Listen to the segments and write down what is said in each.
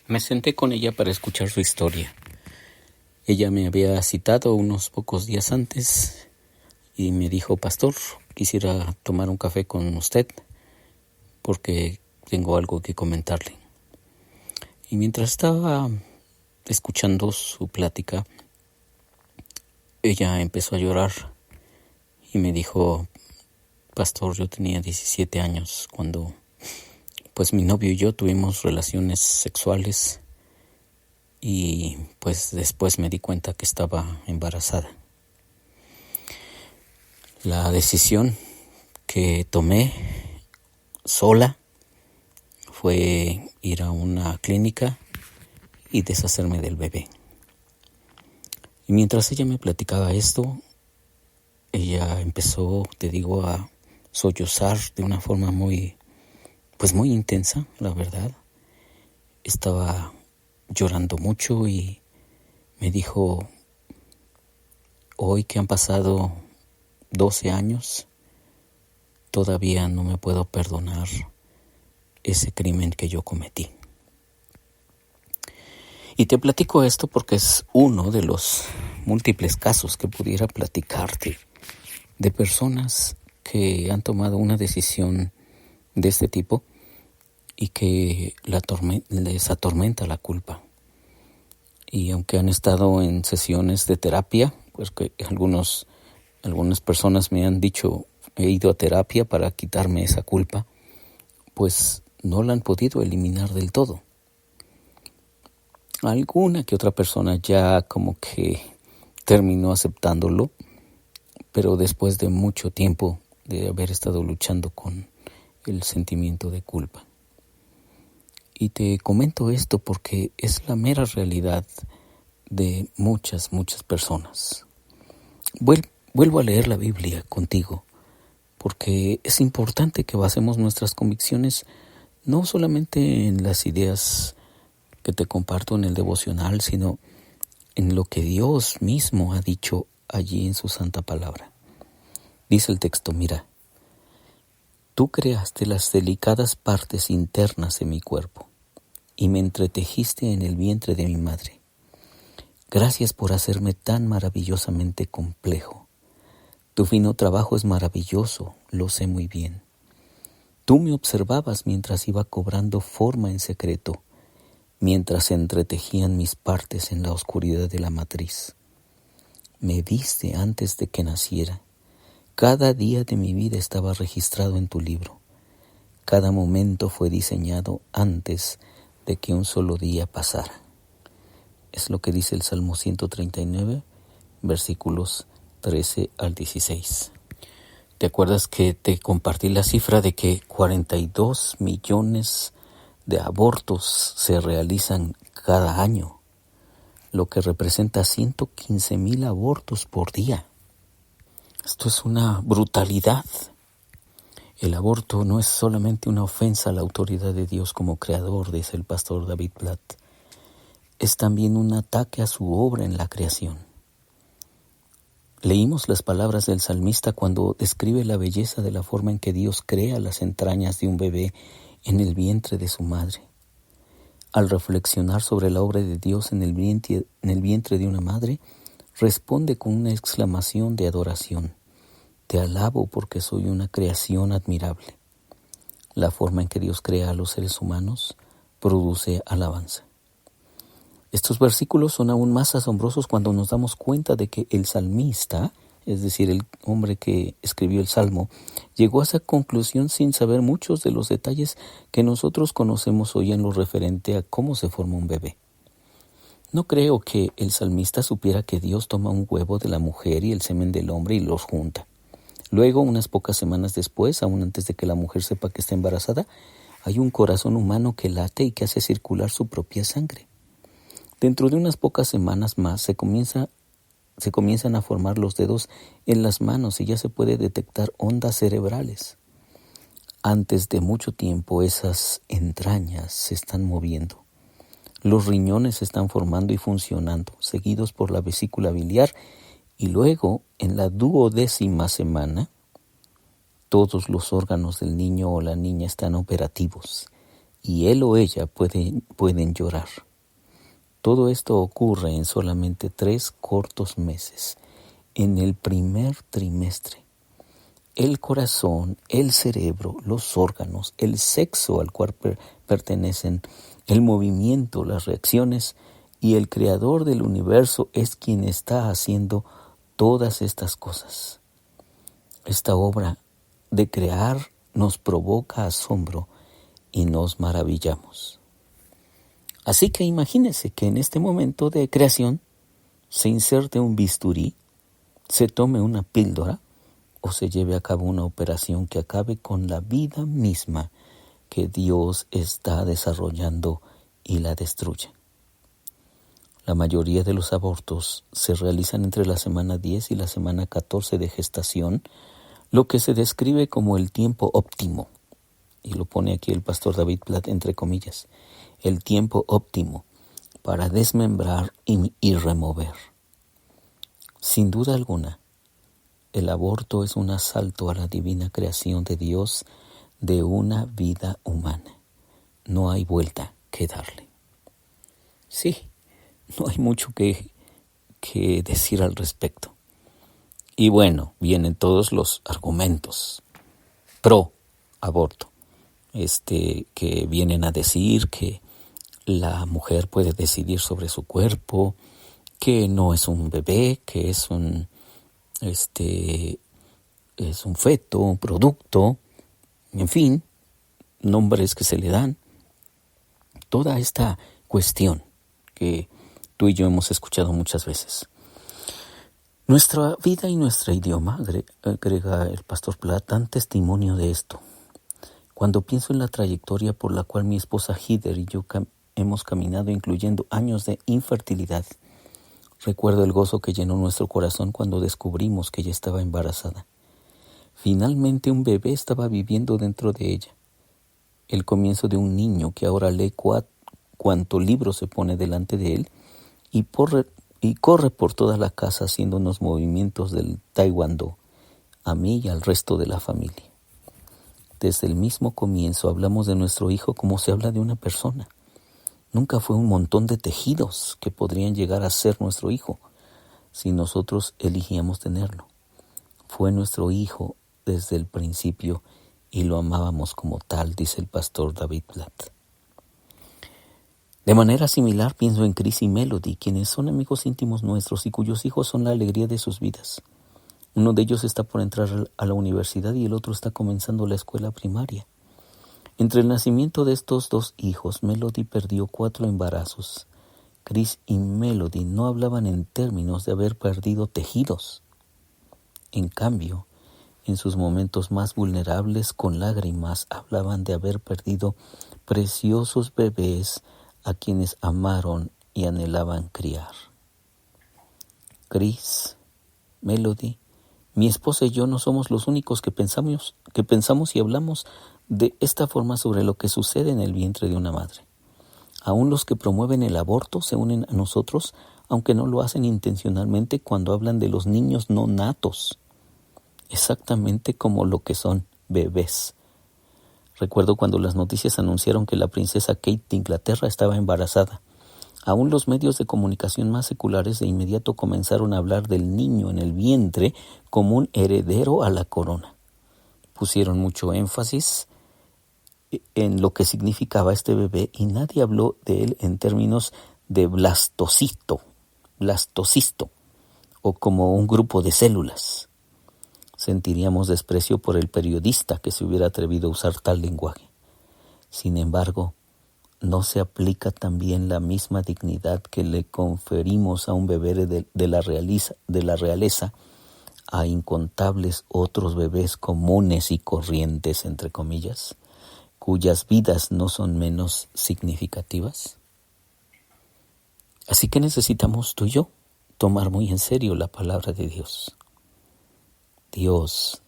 Me senté con ella para escuchar su historia. Ella me había citado unos pocos días antes y me dijo: Pastor, quisiera tomar un café con usted porque tengo algo que comentarle. Y mientras estaba escuchando su plática, ella empezó a llorar y me dijo: Pastor, yo tenía 17 años cuando mi novio y yo tuvimos relaciones sexuales y después me di cuenta que estaba embarazada. La decisión que tomé sola fue ir a una clínica y deshacerme del bebé. Y mientras ella me platicaba esto, ella empezó, a sollozar de una forma muy intensa, la verdad. Estaba llorando mucho y me dijo: hoy que han pasado 12 años, todavía no me puedo perdonar ese crimen que yo cometí. Y te platico esto porque es uno de los múltiples casos que pudiera platicarte de personas que han tomado una decisión de este tipo y que les atormenta la culpa. Y aunque han estado en sesiones de terapia, pues que algunas personas me han dicho: he ido a terapia para quitarme esa culpa, pues no la han podido eliminar del todo. Alguna que otra persona ya como que terminó aceptándolo, pero después de mucho tiempo de haber estado luchando con el sentimiento de culpa. Y te comento esto porque es la mera realidad de muchas personas. Vuelvo a leer la Biblia contigo, porque es importante que basemos nuestras convicciones no solamente en las ideas que te comparto en el devocional, sino en lo que Dios mismo ha dicho allí en su santa palabra. Dice el texto: mira, tú creaste las delicadas partes internas de mi cuerpo y me entretejiste en el vientre de mi madre. Gracias por hacerme tan maravillosamente complejo. Tu fino trabajo es maravilloso, lo sé muy bien. Tú me observabas mientras iba cobrando forma en secreto, mientras se entretejían mis partes en la oscuridad de la matriz. Me viste antes de que naciera. Cada día de mi vida estaba registrado en tu libro. Cada momento fue diseñado antes de que un solo día pasara. Es lo que dice el Salmo 139, versículos 13 al 16. ¿Te acuerdas que te compartí la cifra de que 42 millones de abortos se realizan cada año, lo que representa 115,000 abortos por día? Esto es una brutalidad. El aborto no es solamente una ofensa a la autoridad de Dios como creador, dice el pastor David Platt. Es también un ataque a su obra en la creación. Leímos las palabras del salmista cuando describe la belleza de la forma en que Dios crea las entrañas de un bebé en el vientre de su madre. Al reflexionar sobre la obra de Dios en el vientre de una madre, responde con una exclamación de adoración: te alabo porque soy una creación admirable. La forma en que Dios crea a los seres humanos produce alabanza. Estos versículos son aún más asombrosos cuando nos damos cuenta de que el salmista, es decir, el hombre que escribió el Salmo, llegó a esa conclusión sin saber muchos de los detalles que nosotros conocemos hoy en lo referente a cómo se forma un bebé. No creo que el salmista supiera que Dios toma un huevo de la mujer y el semen del hombre y los junta. Luego, unas pocas semanas después, aún antes de que la mujer sepa que está embarazada, hay un corazón humano que late y que hace circular su propia sangre. Dentro de unas pocas semanas más se comienzan a formar los dedos en las manos y ya se puede detectar ondas cerebrales. Antes de mucho tiempo esas entrañas se están moviendo. Los riñones se están formando y funcionando, seguidos por la vesícula biliar, y luego, en la 12ª semana, todos los órganos del niño o la niña están operativos y él o ella pueden llorar. Todo esto ocurre en solamente 3 cortos meses, en el primer trimestre. El corazón, el cerebro, los órganos, el sexo al cual pertenecen, el movimiento, las reacciones y el creador del universo es quien está haciendo todas estas cosas. Esta obra de crear nos provoca asombro y nos maravillamos. Así que imagínese que en este momento de creación se inserte un bisturí, se tome una píldora o se lleve a cabo una operación que acabe con la vida misma que Dios está desarrollando y la destruye. La mayoría de los abortos se realizan entre la semana 10 y la semana 14 de gestación, lo que se describe como el tiempo óptimo, y lo pone aquí el pastor David Platt entre comillas, el tiempo óptimo para desmembrar y remover. Sin duda alguna, el aborto es un asalto a la divina creación de Dios de una vida humana. No hay vuelta que darle. Sí, no hay mucho que decir al respecto. Y bueno, vienen todos los argumentos pro aborto, que vienen a decir que la mujer puede decidir sobre su cuerpo, que no es un bebé, que es un feto, un producto, en fin, nombres que se le dan. Toda esta cuestión que tú y yo hemos escuchado muchas veces. Nuestra vida y nuestro idioma, agrega el pastor Platt, dan testimonio de esto. Cuando pienso en la trayectoria por la cual mi esposa Heather y yo hemos caminado, incluyendo años de infertilidad, recuerdo el gozo que llenó nuestro corazón cuando descubrimos que ella estaba embarazada. Finalmente un bebé estaba viviendo dentro de ella. El comienzo de un niño que ahora lee cuanto libro se pone delante de él y corre por toda la casa haciendo unos movimientos del taekwondo, a mí y al resto de la familia. Desde el mismo comienzo hablamos de nuestro hijo como se habla de una persona. Nunca fue un montón de tejidos que podrían llegar a ser nuestro hijo si nosotros elegíamos tenerlo. Fue nuestro hijo desde el principio y lo amábamos como tal, dice el pastor David Platt. De manera similar pienso en Chris y Melody, quienes son amigos íntimos nuestros y cuyos hijos son la alegría de sus vidas. Uno de ellos está por entrar a la universidad y el otro está comenzando la escuela primaria. Entre el nacimiento de estos 2 hijos, Melody perdió 4 embarazos. Chris y Melody no hablaban en términos de haber perdido tejidos. En cambio, en sus momentos más vulnerables, con lágrimas, hablaban de haber perdido preciosos bebés a quienes amaron y anhelaban criar. Chris, Melody, mi esposa y yo no somos los únicos que pensamos y hablamos de esta forma sobre lo que sucede en el vientre de una madre. Aún los que promueven el aborto se unen a nosotros, aunque no lo hacen intencionalmente cuando hablan de los niños no natos, exactamente como lo que son bebés. Recuerdo cuando las noticias anunciaron que la princesa Kate de Inglaterra estaba embarazada. Aún los medios de comunicación más seculares de inmediato comenzaron a hablar del niño en el vientre como un heredero a la corona. Pusieron mucho énfasis en lo que significaba este bebé y nadie habló de él en términos de blastocisto o como un grupo de células. Sentiríamos desprecio por el periodista que se hubiera atrevido a usar tal lenguaje. Sin embargo, ¿no se aplica también la misma dignidad que le conferimos a un bebé de la realeza a incontables otros bebés comunes y corrientes, entre comillas, cuyas vidas no son menos significativas? Así que necesitamos tú y yo tomar muy en serio la palabra de Dios. Dios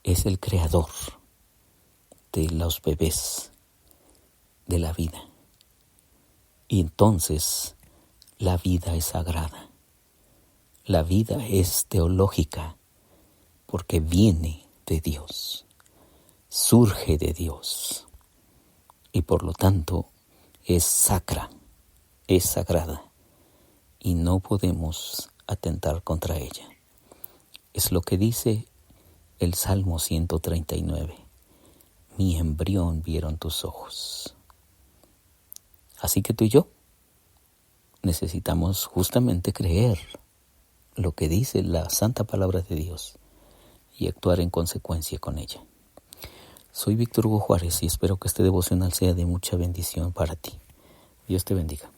es el creador de los bebés, de la vida. Y entonces la vida es sagrada. La vida es teológica porque viene de Dios, surge de Dios. y por lo tanto es sacra, es sagrada y no podemos atentar contra ella. Es lo que dice el Salmo 139. Mi embrión vieron tus ojos. Así que tú y yo necesitamos justamente creer lo que dice la santa palabra de Dios y actuar en consecuencia con ella. Soy Víctor Hugo Juárez y espero que este devocional sea de mucha bendición para ti. Dios te bendiga.